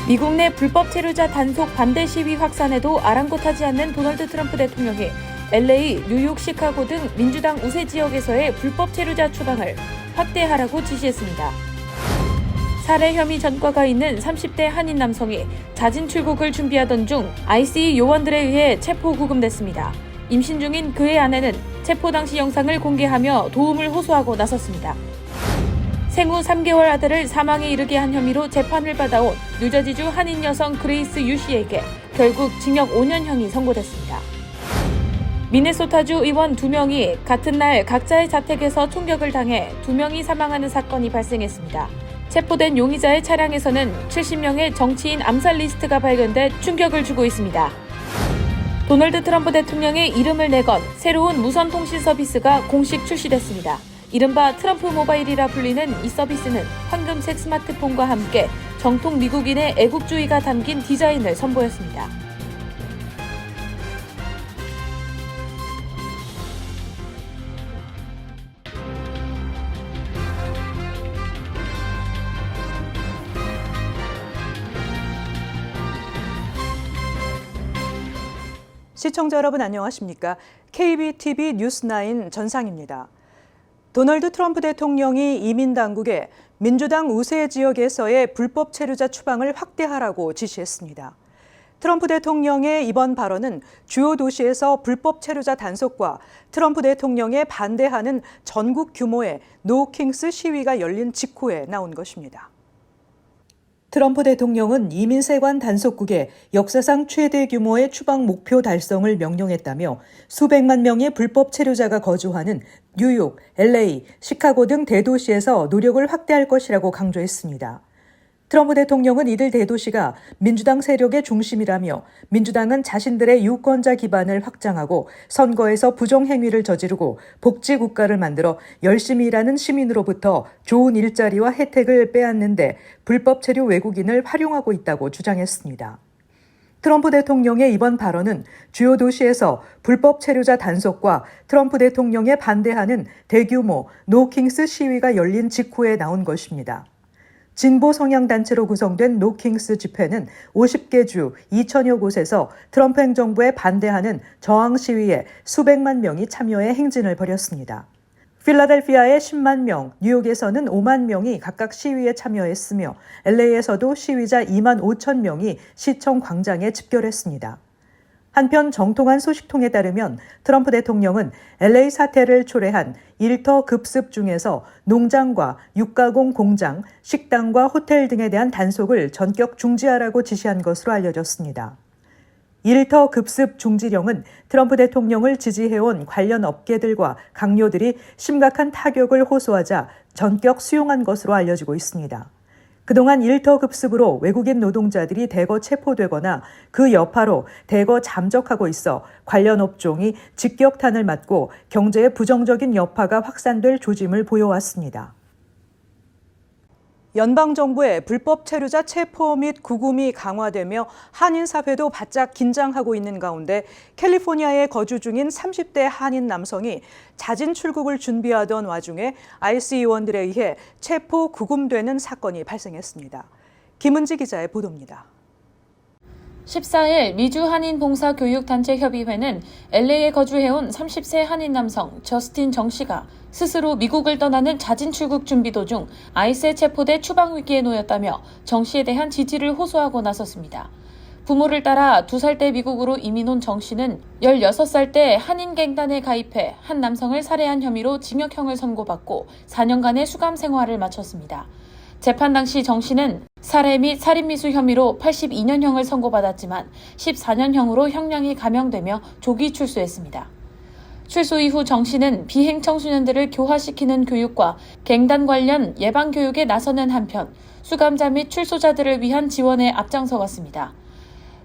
미국 내 불법 체류자 단속 반대 시위 확산에도 아랑곳하지 않는 도널드 트럼프 대통령이 LA, 뉴욕, 시카고 등 민주당 우세 지역에서의 불법 체류자 추방을 확대하라고 지시했습니다. 살해 혐의 전과가 있는 30대 한인 남성이 자진 출국을 준비하던 중 ICE 요원들에 의해 체포 구금됐습니다. 임신 중인 그의 아내는 체포 당시 영상을 공개하며 도움을 호소하고 나섰습니다. 생후 3개월 아들을 사망에 이르게 한 혐의로 재판을 받아온 뉴저지주 한인 여성 그레이스 유 씨에게 결국 징역 5년형이 선고됐습니다. 미네소타주 의원 2명이 같은 날 각자의 자택에서 총격을 당해 2명이 사망하는 사건이 발생했습니다. 체포된 용의자의 차량에서는 70명의 정치인 암살 리스트가 발견돼 충격을 주고 있습니다. 도널드 트럼프 대통령의 이름을 내건 새로운 무선 통신 서비스가 공식 출시됐습니다. 이른바 트럼프 모바일이라 불리는 이 서비스는 황금색 스마트폰과 함께 정통 미국인의 애국주의가 담긴 디자인을 선보였습니다. 시청자 여러분 안녕하십니까? KBTV 뉴스9 전상입니다. 도널드 트럼프 대통령이 이민당국에 민주당 우세 지역에서의 불법 체류자 추방을 확대하라고 지시했습니다. 트럼프 대통령의 이번 발언은 주요 도시에서 불법 체류자 단속과 트럼프 대통령에 반대하는 전국 규모의 노 킹스 시위가 열린 직후에 나온 것입니다. 트럼프 대통령은 이민세관 단속국에 역사상 최대 규모의 추방 목표 달성을 명령했다며 수백만 명의 불법 체류자가 거주하는 뉴욕, LA, 시카고 등 대도시에서 노력을 확대할 것이라고 강조했습니다. 트럼프 대통령은 이들 대도시가 민주당 세력의 중심이라며 민주당은 자신들의 유권자 기반을 확장하고 선거에서 부정행위를 저지르고 복지국가를 만들어 열심히 일하는 시민으로부터 좋은 일자리와 혜택을 빼앗는데 불법 체류 외국인을 활용하고 있다고 주장했습니다. 트럼프 대통령의 이번 발언은 주요 도시에서 불법 체류자 단속과 트럼프 대통령에 반대하는 대규모 노킹스 시위가 열린 직후에 나온 것입니다. 진보 성향단체로 구성된 노킹스 집회는 50개 주 2천여 곳에서 트럼프 행정부에 반대하는 저항 시위에 수백만 명이 참여해 행진을 벌였습니다. 필라델피아에 10만 명, 뉴욕에서는 5만 명이 각각 시위에 참여했으며 LA에서도 시위자 2만 5천 명이 시청 광장에 집결했습니다. 한편 정통한 소식통에 따르면 트럼프 대통령은 LA 사태를 초래한 일터 급습 중에서 농장과 육가공 공장, 식당과 호텔 등에 대한 단속을 전격 중지하라고 지시한 것으로 알려졌습니다. 일터 급습 중지령은 트럼프 대통령을 지지해온 관련 업계들과 강요들이 심각한 타격을 호소하자 전격 수용한 것으로 알려지고 있습니다. 그동안 일터 급습으로 외국인 노동자들이 대거 체포되거나 그 여파로 대거 잠적하고 있어 관련 업종이 직격탄을 맞고 경제에 부정적인 여파가 확산될 조짐을 보여왔습니다. 연방정부의 불법 체류자 체포 및 구금이 강화되며 한인 사회도 바짝 긴장하고 있는 가운데 캘리포니아에 거주 중인 30대 한인 남성이 자진 출국을 준비하던 와중에 ICE 요원들에 의해 체포 구금되는 사건이 발생했습니다. 김은지 기자의 보도입니다. 14일 미주 한인봉사교육단체협의회는 LA에 거주해온 30세 한인 남성 저스틴 정 씨가 스스로 미국을 떠나는 자진 출국 준비 도중 ICE에 체포돼 추방 위기에 놓였다며 정 씨에 대한 지지를 호소하고 나섰습니다. 부모를 따라 2살 때 미국으로 이민 온 정 씨는 16살 때 한인갱단에 가입해 한 남성을 살해한 혐의로 징역형을 선고받고 4년간의 수감 생활을 마쳤습니다. 재판 당시 정 씨는 살해 및 살인미수 혐의로 82년형을 선고받았지만 14년형으로 형량이 감형되며 조기 출소했습니다. 출소 이후 정 씨는 비행 청소년들을 교화시키는 교육과 갱단 관련 예방 교육에 나서는 한편 수감자 및 출소자들을 위한 지원에 앞장서 왔습니다.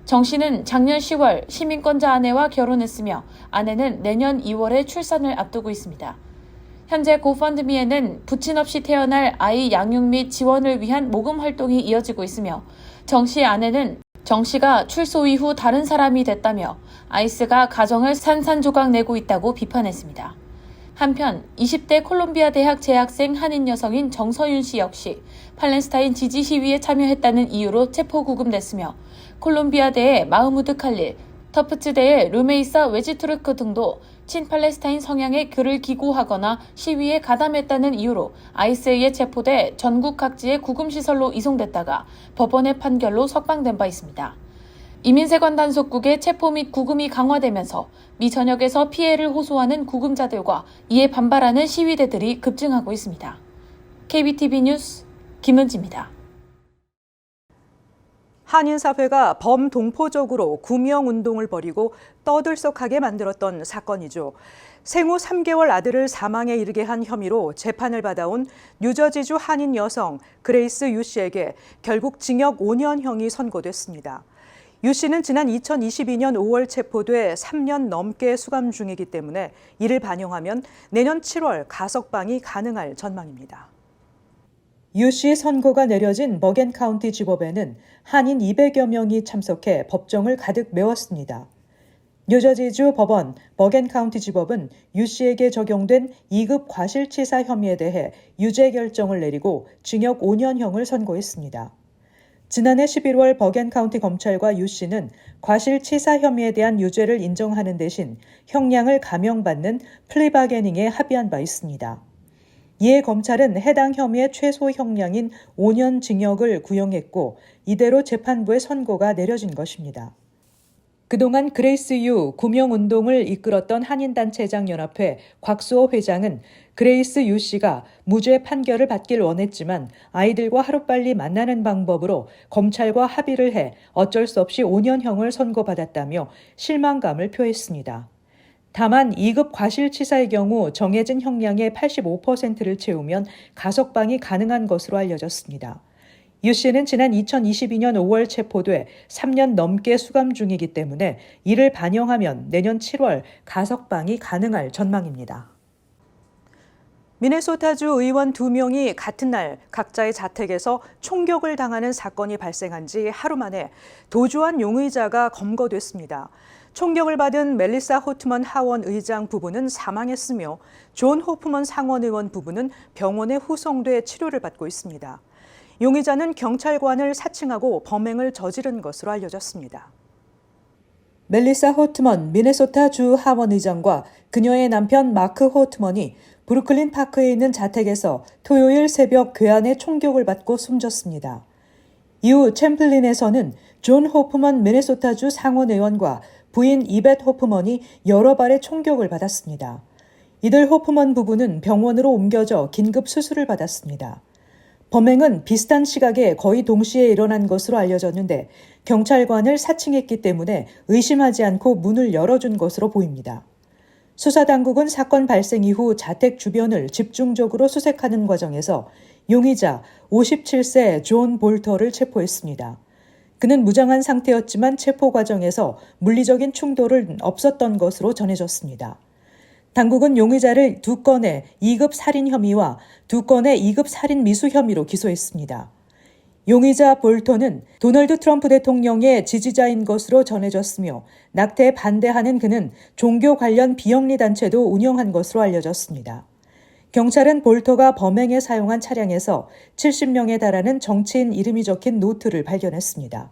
정 씨는 작년 10월 시민권자 아내와 결혼했으며 아내는 내년 2월에 출산을 앞두고 있습니다. 현재 고펀드미에는 부친 없이 태어날 아이 양육 및 지원을 위한 모금 활동이 이어지고 있으며 정 씨의 아내는 정 씨가 출소 이후 다른 사람이 됐다며 아이스가 가정을 산산조각 내고 있다고 비판했습니다. 한편 20대 콜롬비아 대학 재학생 한인 여성인 정서윤 씨 역시 팔레스타인 지지 시위에 참여했다는 이유로 체포 구금됐으며 콜롬비아대의 마흐무드 칼릴, 터프츠대의 루메이사 웨지투르크 등도 친팔레스타인 성향의 글을 기고하거나 시위에 가담했다는 이유로 ICA에 체포돼 전국 각지의 구금시설로 이송됐다가 법원의 판결로 석방된 바 있습니다. 이민세관 단속국의 체포 및 구금이 강화되면서 미 전역에서 피해를 호소하는 구금자들과 이에 반발하는 시위대들이 급증하고 있습니다. KBTV 뉴스 김은지입니다. 한인사회가 범동포적으로 구명운동을 벌이고 떠들썩하게 만들었던 사건이죠. 생후 3개월 아들을 사망에 이르게 한 혐의로 재판을 받아온 뉴저지주 한인 여성 그레이스 유 씨에게 결국 징역 5년형이 선고됐습니다. 유 씨는 지난 2022년 5월 체포돼 3년 넘게 수감 중이기 때문에 이를 반영하면 내년 7월 가석방이 가능할 전망입니다. 유 씨 선고가 내려진 버겐 카운티 지법에는 한인 200여 명이 참석해 법정을 가득 메웠습니다. 뉴저지주 법원 버겐 카운티 지법은 유 씨에게 적용된 2급 과실치사 혐의에 대해 유죄 결정을 내리고 징역 5년형을 선고했습니다. 지난해 11월 버겐 카운티 검찰과 유 씨는 과실치사 혐의에 대한 유죄를 인정하는 대신 형량을 감형받는 플리바게닝에 합의한 바 있습니다. 이에 검찰은 해당 혐의의 최소 형량인 5년 징역을 구형했고 이대로 재판부의 선고가 내려진 것입니다. 그동안 그레이스 유 구명운동을 이끌었던 한인단체장연합회 곽수호 회장은 그레이스 유 씨가 무죄 판결을 받길 원했지만 아이들과 하루빨리 만나는 방법으로 검찰과 합의를 해 어쩔 수 없이 5년형을 선고받았다며 실망감을 표했습니다. 다만 2급 과실치사의 경우 정해진 형량의 85%를 채우면 가석방이 가능한 것으로 알려졌습니다. 유 씨는 지난 2022년 5월 체포돼 3년 넘게 수감 중이기 때문에 이를 반영하면 내년 7월 가석방이 가능할 전망입니다. 미네소타주 의원 2명이 같은 날 각자의 자택에서 총격을 당하는 사건이 발생한 지 하루 만에 도주한 용의자가 검거됐습니다. 총격을 받은 멜리사 호트먼 하원 의장 부부는 사망했으며 존 호프먼 상원 의원 부부는 병원에 후송돼 치료를 받고 있습니다. 용의자는 경찰관을 사칭하고 범행을 저지른 것으로 알려졌습니다. 멜리사 호트먼 미네소타 주 하원 의장과 그녀의 남편 마크 호트먼이 브루클린 파크에 있는 자택에서 토요일 새벽 괴한의 총격을 받고 숨졌습니다. 이후 챔플린에서는 존 호프먼 미네소타주 상원의원과 부인 이벳 호프먼이 여러 발의 총격을 받았습니다. 이들 호프먼 부부는 병원으로 옮겨져 긴급 수술을 받았습니다. 범행은 비슷한 시각에 거의 동시에 일어난 것으로 알려졌는데 경찰관을 사칭했기 때문에 의심하지 않고 문을 열어준 것으로 보입니다. 수사당국은 사건 발생 이후 자택 주변을 집중적으로 수색하는 과정에서 용의자 57세 존 볼터를 체포했습니다. 그는 무장한 상태였지만 체포 과정에서 물리적인 충돌은 없었던 것으로 전해졌습니다. 당국은 용의자를 2건의 2급 살인 혐의와 2건의 2급 살인 미수 혐의로 기소했습니다. 용의자 볼터는 도널드 트럼프 대통령의 지지자인 것으로 전해졌으며 낙태에 반대하는 그는 종교 관련 비영리 단체도 운영한 것으로 알려졌습니다. 경찰은 볼터가 범행에 사용한 차량에서 70명에 달하는 정치인 이름이 적힌 노트를 발견했습니다.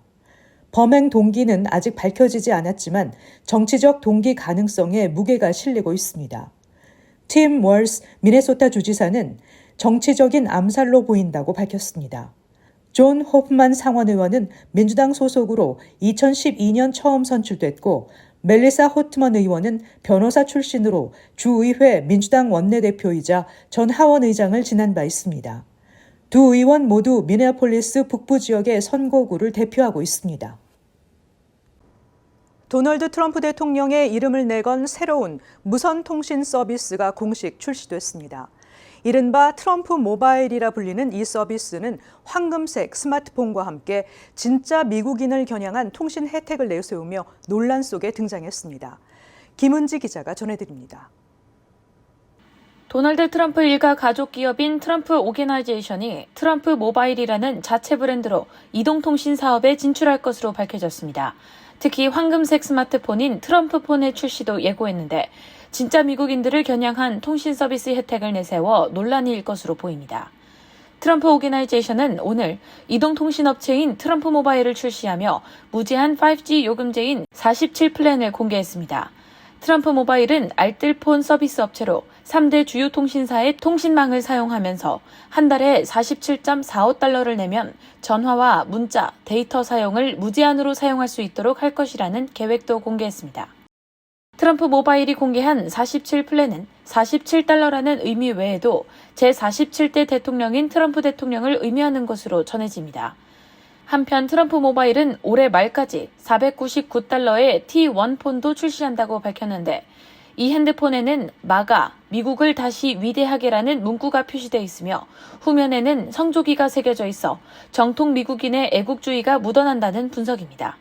범행 동기는 아직 밝혀지지 않았지만 정치적 동기 가능성에 무게가 실리고 있습니다. 팀 월스 미네소타 주지사는 정치적인 암살로 보인다고 밝혔습니다. 존 호프만 상원의원은 민주당 소속으로 2012년 처음 선출됐고 멜리사 호트먼 의원은 변호사 출신으로 주의회 민주당 원내대표이자 전 하원 의장을 지낸 바 있습니다. 두 의원 모두 미네아폴리스 북부 지역의 선거구를 대표하고 있습니다. 도널드 트럼프 대통령의 이름을 내건 새로운 무선 통신 서비스가 공식 출시됐습니다. 이른바 트럼프 모바일이라 불리는 이 서비스는 황금색 스마트폰과 함께 진짜 미국인을 겨냥한 통신 혜택을 내세우며 논란 속에 등장했습니다. 김은지 기자가 전해드립니다. 도널드 트럼프 일가 가족 기업인 트럼프 오게나이제이션이 트럼프 모바일이라는 자체 브랜드로 이동통신 사업에 진출할 것으로 밝혀졌습니다. 특히 황금색 스마트폰인 트럼프폰의 출시도 예고했는데 진짜 미국인들을 겨냥한 통신 서비스 혜택을 내세워 논란이 일 것으로 보입니다. 트럼프 오게나이제이션은 오늘 이동통신업체인 트럼프 모바일을 출시하며 무제한 5G 요금제인 47 플랜을 공개했습니다. 트럼프 모바일은 알뜰폰 서비스 업체로 3대 주요 통신사의 통신망을 사용하면서 한 달에 47.45달러를 내면 전화와 문자, 데이터 사용을 무제한으로 사용할 수 있도록 할 것이라는 계획도 공개했습니다. 트럼프 모바일이 공개한 47 플랜은 47달러라는 의미 외에도 제47대 대통령인 트럼프 대통령을 의미하는 것으로 전해집니다. 한편 트럼프 모바일은 올해 말까지 499달러의 T1 폰도 출시한다고 밝혔는데 이 핸드폰에는 마가, 미국을 다시 위대하게라는 문구가 표시되어 있으며 후면에는 성조기가 새겨져 있어 정통 미국인의 애국주의가 묻어난다는 분석입니다.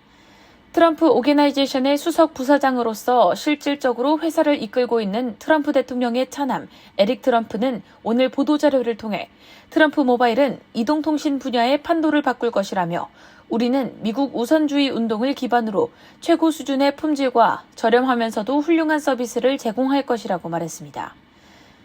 트럼프 오게나이제이션의 수석 부사장으로서 실질적으로 회사를 이끌고 있는 트럼프 대통령의 차남 에릭 트럼프는 오늘 보도자료를 통해 트럼프 모바일은 이동통신 분야의 판도를 바꿀 것이라며 우리는 미국 우선주의 운동을 기반으로 최고 수준의 품질과 저렴하면서도 훌륭한 서비스를 제공할 것이라고 말했습니다.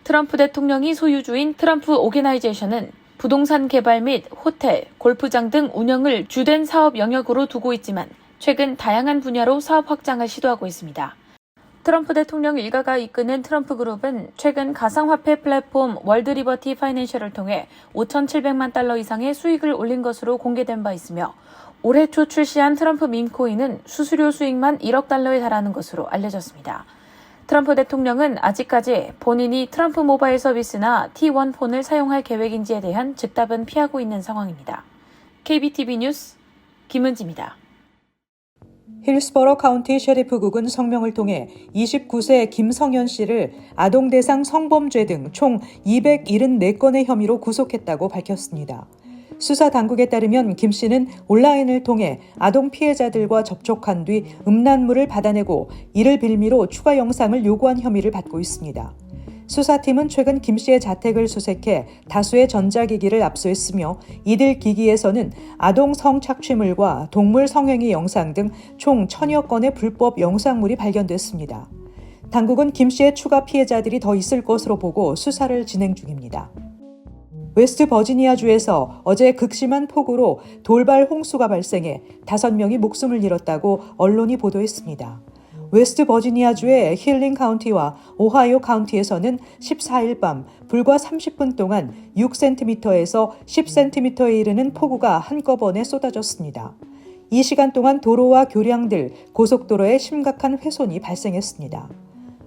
트럼프 대통령이 소유주인 트럼프 오게나이제이션은 부동산 개발 및 호텔, 골프장 등 운영을 주된 사업 영역으로 두고 있지만 최근 다양한 분야로 사업 확장을 시도하고 있습니다. 트럼프 대통령 일가가 이끄는 트럼프 그룹은 최근 가상화폐 플랫폼 월드리버티 파이낸셜을 통해 5,700만 달러 이상의 수익을 올린 것으로 공개된 바 있으며 올해 초 출시한 트럼프 밈코인은 수수료 수익만 1억 달러에 달하는 것으로 알려졌습니다. 트럼프 대통령은 아직까지 본인이 트럼프 모바일 서비스나 T1 폰을 사용할 계획인지에 대한 즉답은 피하고 있는 상황입니다. KBTV 뉴스 김은지입니다. 힐스버러 카운티 셰리프국은 성명을 통해 29세 김성현 씨를 아동 대상 성범죄 등 총 274건의 혐의로 구속했다고 밝혔습니다. 수사 당국에 따르면 김 씨는 온라인을 통해 아동 피해자들과 접촉한 뒤 음란물을 받아내고 이를 빌미로 추가 영상을 요구한 혐의를 받고 있습니다. 수사팀은 최근 김 씨의 자택을 수색해 다수의 전자기기를 압수했으며 이들 기기에서는 아동 성착취물과 동물 성행위 영상 등 총 1000여 건의 불법 영상물이 발견됐습니다. 당국은 김 씨의 추가 피해자들이 더 있을 것으로 보고 수사를 진행 중입니다. 웨스트 버지니아주에서 어제 극심한 폭우로 돌발 홍수가 발생해 5명이 목숨을 잃었다고 언론이 보도했습니다. 웨스트 버지니아주의 힐링 카운티와 오하이오 카운티에서는 14일 밤 불과 30분 동안 6cm에서 10cm에 이르는 폭우가 한꺼번에 쏟아졌습니다. 이 시간 동안 도로와 교량들, 고속도로에 심각한 훼손이 발생했습니다.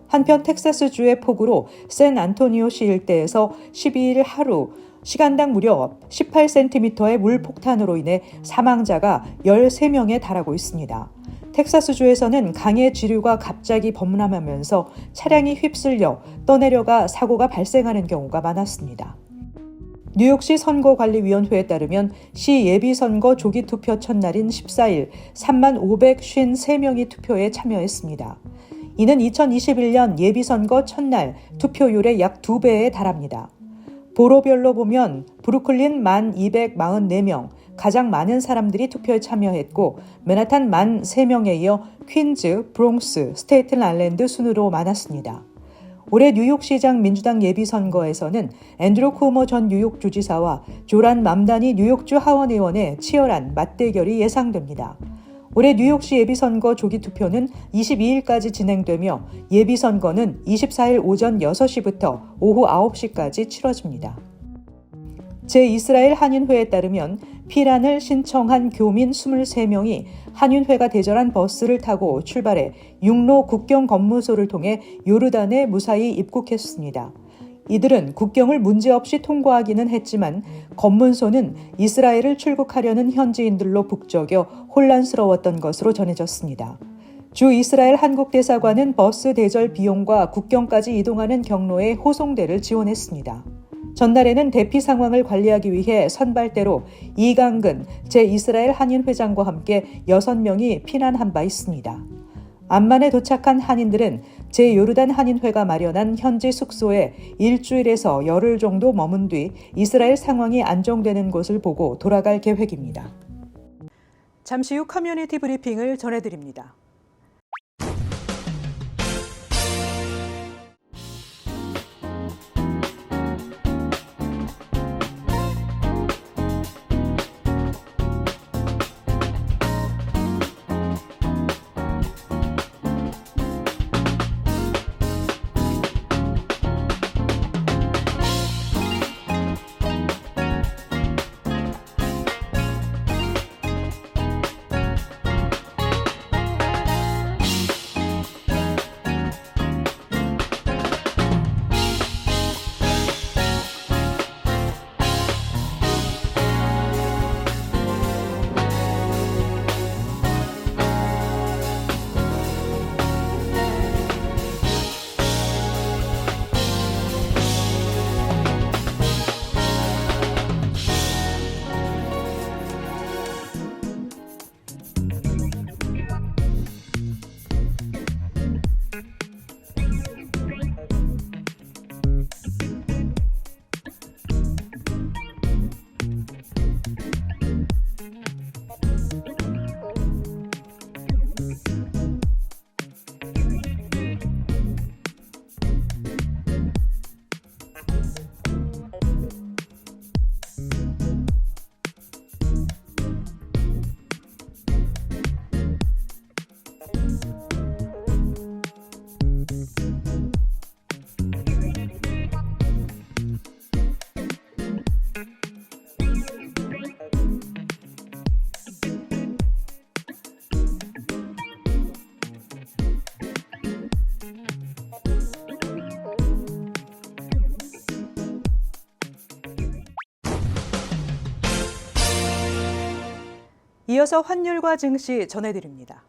한편 텍사스주의 폭우로 샌안토니오시 일대에서 12일 하루 시간당 무려 18cm의 물폭탄으로 인해 사망자가 13명에 달하고 있습니다. 텍사스주에서는 강의 지류가 갑자기 범람하면서 차량이 휩쓸려 떠내려가 사고가 발생하는 경우가 많았습니다. 뉴욕시 선거관리위원회에 따르면 시 예비선거 조기투표 첫날인 14일 3553명이 투표에 참여했습니다. 이는 2021년 예비선거 첫날 투표율의 약 2배에 달합니다. 보로별로 보면 브루클린 1244명, 가장 많은 사람들이 투표에 참여했고 맨하탄 13명에 이어 퀸즈, 브롱스, 스테이튼 아일랜드 순으로 많았습니다. 올해 뉴욕시장 민주당 예비선거에서는 앤드루 쿠오모 전 뉴욕 주지사와 조란 맘다니 뉴욕주 하원의원의 치열한 맞대결이 예상됩니다. 올해 뉴욕시 예비선거 조기투표는 22일까지 진행되며 예비선거는 24일 오전 6시부터 오후 9시까지 치러집니다. 제-이스라엘 한인회에 따르면 피란을 신청한 교민 23명이 한인회가 대절한 버스를 타고 출발해 육로 국경 검무소를 통해 요르단에 무사히 입국했습니다. 이들은 국경을 문제없이 통과하기는 했지만 검문소는 이스라엘을 출국하려는 현지인들로 북적여 혼란스러웠던 것으로 전해졌습니다. 주 이스라엘 한국대사관은 버스 대절 비용과 국경까지 이동하는 경로에 호송대를 지원했습니다. 전날에는 대피 상황을 관리하기 위해 선발대로 이강근 제-이스라엘 한인회장과 함께 6명이 피난한 바 있습니다. 암만에 도착한 한인들은 제-요르단 한인회가 마련한 현지 숙소에 일주일에서 열흘 정도 머문 뒤 이스라엘 상황이 안정되는 곳을 보고 돌아갈 계획입니다. 잠시 후 커뮤니티 브리핑을 전해드립니다. 이어서 환율과 증시 전해드립니다.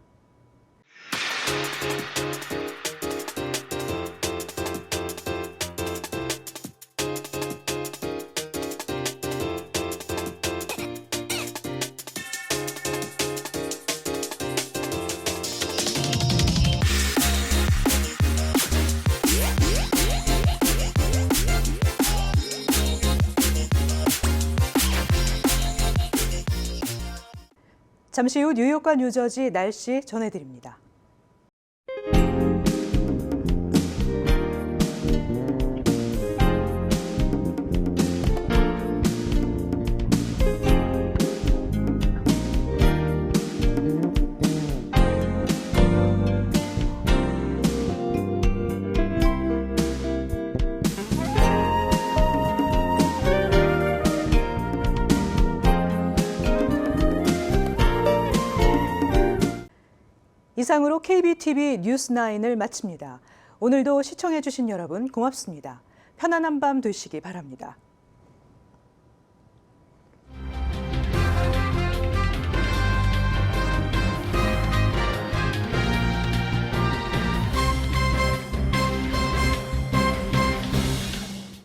잠시 후 뉴욕과 뉴저지 날씨 전해드립니다. 이상으로 KBTV 뉴스9을 마칩니다. 오늘도 시청해주신 여러분 고맙습니다. 편안한 밤 되시기 바랍니다.